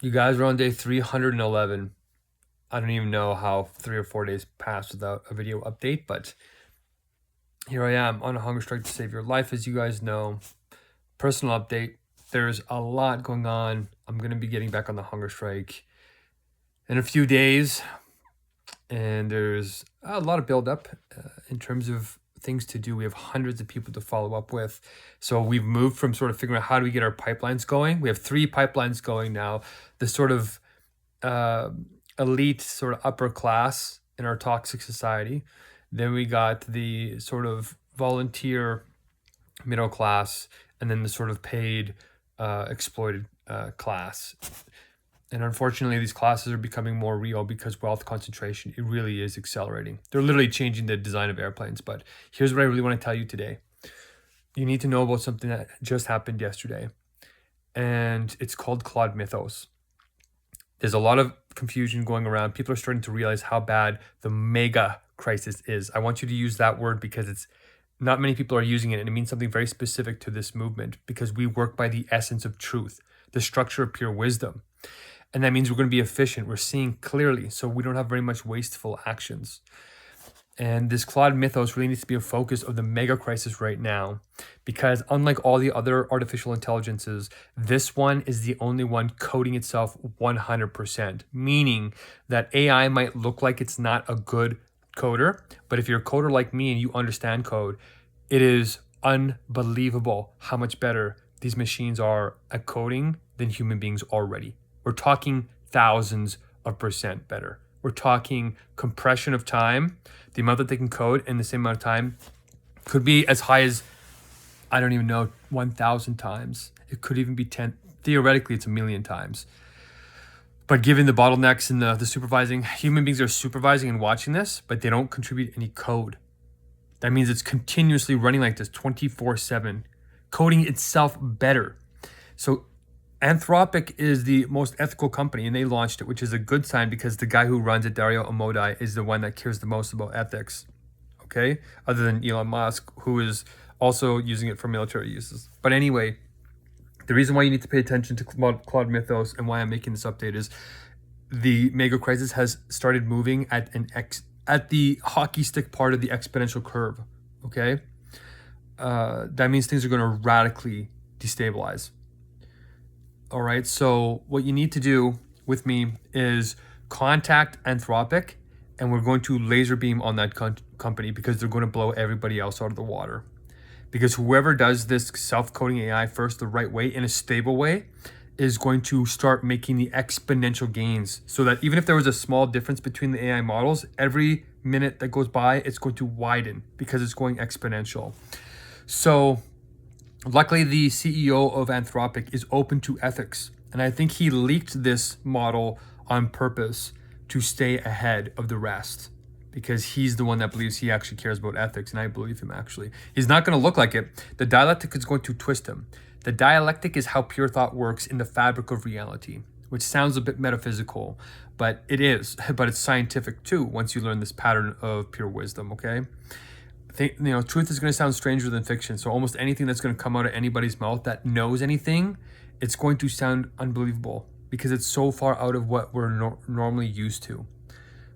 You guys are on day 311. I don't even know how 3 or 4 days passed without a video update, but here I am on a hunger strike to save your life, as you guys know. Personal update. There's a lot going on. I'm going to be getting back on the hunger strike in a few days, and there's a lot of buildup in terms of things to do. We have hundreds of people to follow up with. So we've moved from sort of figuring out how do we get our pipelines going. We have 3 pipelines going now. The sort of elite sort of upper class in our toxic society. Then we got the sort of volunteer middle class, and then the sort of paid exploited class. And unfortunately, these classes are becoming more real because wealth concentration, it really is accelerating. They're literally changing the design of airplanes. But here's what I really want to tell you today. You need to know about something that just happened yesterday, and it's called CLAUDE MYTHOS. There's a lot of confusion going around. People are starting to realize how bad the mega crisis is. I want you to use that word because it's not many people are using it, and it means something very specific to this movement because we work by the essence of truth, the structure of pure wisdom. And that means we're going to be efficient. We're seeing clearly, so we don't have very much wasteful actions. And this CLAUDE MYTHOS really needs to be a focus of the mega crisis right now, because unlike all the other artificial intelligences, this one is the only one coding itself 100%, meaning that AI might look like it's not a good coder, but if you're a coder like me and you understand code, it is unbelievable how much better these machines are at coding than human beings already. We're talking thousands of percent better. We're talking compression of time. The amount that they can code in the same amount of time could be as high as, I don't even know, 1,000 times. It could even be 10. Theoretically, it's 1,000,000 times. But given the bottlenecks and the supervising, human beings are supervising and watching this, but they don't contribute any code. That means it's continuously running like this 24/7, coding itself better. So Anthropic is the most ethical company, and they launched it, which is a good sign because the guy who runs it, Dario Amodei, is the one that cares the most about ethics, okay? Other than Elon Musk, who is also using it for military uses. But anyway, the reason why you need to pay attention to CLAUDE MYTHOS and why I'm making this update is the mega crisis has started moving at the hockey stick part of the exponential curve, okay? That means things are going to radically destabilize. All right, so what you need to do with me is contact Anthropic, and we're going to laser beam on that company because they're going to blow everybody else out of the water. Because whoever does this self-coding AI first the right way, in a stable way, is going to start making the exponential gains so that even if there was a small difference between the AI models, every minute that goes by, it's going to widen because it's going exponential. So luckily, the CEO of Anthropic is open to ethics, and I think he leaked this model on purpose to stay ahead of the rest because he's the one that believes he actually cares about ethics, and I believe him actually. He's not going to look like it. The dialectic is going to twist him. The dialectic is how pure thought works in the fabric of reality, which sounds a bit metaphysical, but it is, but it's scientific too once you learn this pattern of pure wisdom, okay? Truth is going to sound stranger than fiction. So almost anything that's going to come out of anybody's mouth that knows anything, it's going to sound unbelievable because it's so far out of what we're normally used to.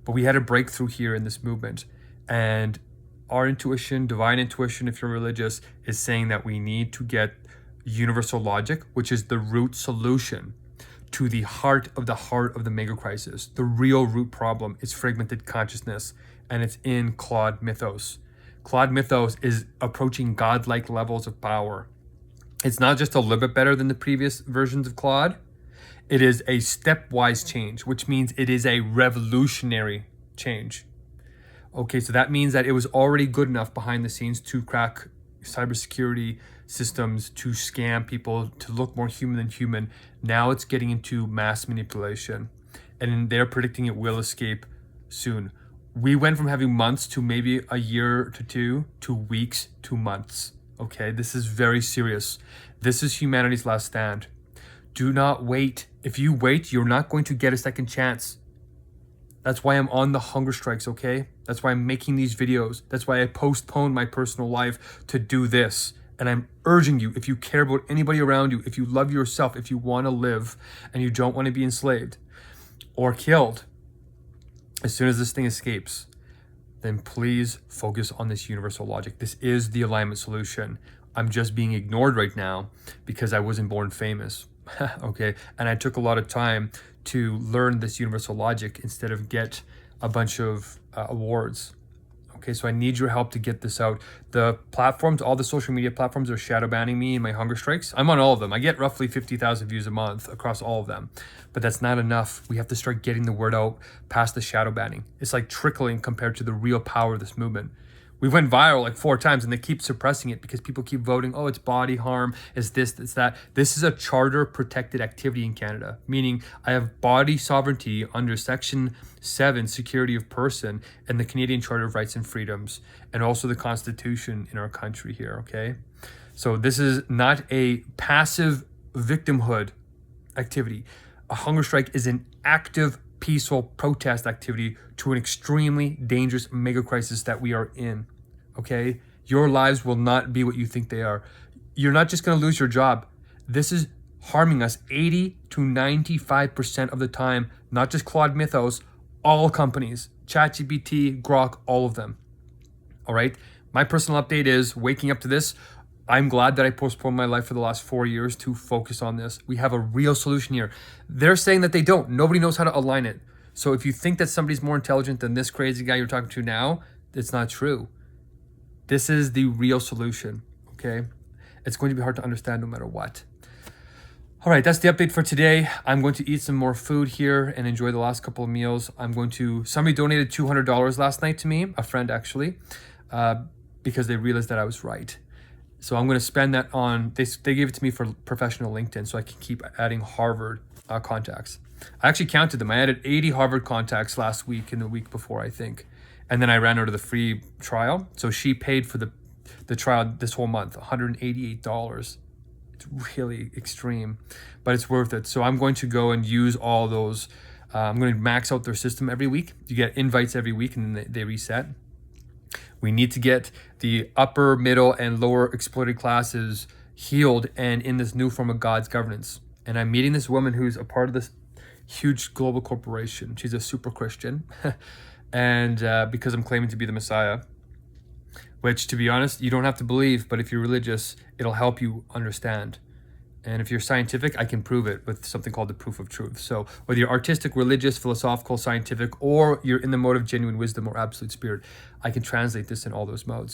But we had a breakthrough here in this movement, and our intuition, divine intuition, if you're religious, is saying that we need to get universal logic, which is the root solution to the heart of the mega crisis. The real root problem is fragmented consciousness, and it's in CLAUDE MYTHOS. CLAUDE MYTHOS is approaching godlike levels of power. It's not just a little bit better than the previous versions of CLAUDE. It is a stepwise change, which means it is a revolutionary change. Okay, so that means that it was already good enough behind the scenes to crack cybersecurity systems, to scam people, to look more human than human. Now it's getting into mass manipulation, and they're predicting it will escape soon. We went from having months to maybe a year to 2 to weeks to months. Okay, this is very serious. This is humanity's last stand. Do not wait. If you wait, you're not going to get a second chance. That's why I'm on the hunger strikes, okay? That's why I'm making these videos. That's why I postponed my personal life to do this. And I'm urging you, if you care about anybody around you, if you love yourself, if you want to live and you don't want to be enslaved or killed, as soon as this thing escapes, then please focus on this universal logic. This is the alignment solution. I'm just being ignored right now because I wasn't born famous. Okay, and I took a lot of time to learn this universal logic instead of get a bunch of awards. Okay, so I need your help to get this out. The platforms, all the social media platforms are shadow banning me in my hunger strikes. I'm on all of them. I get roughly 50,000 views a month across all of them, but that's not enough. We have to start getting the word out past the shadow banning. It's like trickling compared to the real power of this movement. We went viral like 4 times and they keep suppressing it because people keep voting, oh, it's body harm, it's this, it's that. This is a charter protected activity in Canada, meaning I have body sovereignty under Section 7, security of person, and the Canadian Charter of Rights and Freedoms, and also the Constitution in our country here, okay? So this is not a passive victimhood activity. A hunger strike is an active peaceful protest activity to an extremely dangerous mega crisis that we are in, okay? Your lives will not be what you think they are. You're not just going to lose your job. This is harming us 80 to 95% of the time, not just CLAUDE MYTHOS, all companies, ChatGPT, Grok, all of them, all right? My personal update is waking up to this. I'm glad that I postponed my life for the last 4 years to focus on this. We have a real solution here. They're saying that they don't. Nobody knows how to align it. So if you think that somebody's more intelligent than this crazy guy you're talking to now, it's not true. This is the real solution, okay? It's going to be hard to understand no matter what. All right, that's the update for today. I'm going to eat some more food here and enjoy the last couple of meals. Somebody donated $200 last night to me, a friend actually, because they realized that I was right. So I'm going to spend that on, they gave it to me for professional LinkedIn so I can keep adding Harvard contacts. I actually counted them. I added 80 Harvard contacts last week and the week before, I think. And then I ran out of the free trial. So she paid for the trial this whole month, $188. It's really extreme, but it's worth it. So I'm going to go and use all those. I'm going to max out their system every week. You get invites every week and then they reset. We need to get the upper, middle, and lower exploited classes healed and in this new form of God's governance. And I'm meeting this woman who's a part of this huge global corporation. She's a super Christian. And because I'm claiming to be the Messiah, which, to be honest, you don't have to believe, but if you're religious, it'll help you understand. And if you're scientific, I can prove it with something called the proof of truth. So whether you're artistic, religious, philosophical, scientific, or you're in the mode of genuine wisdom or absolute spirit, I can translate this in all those modes.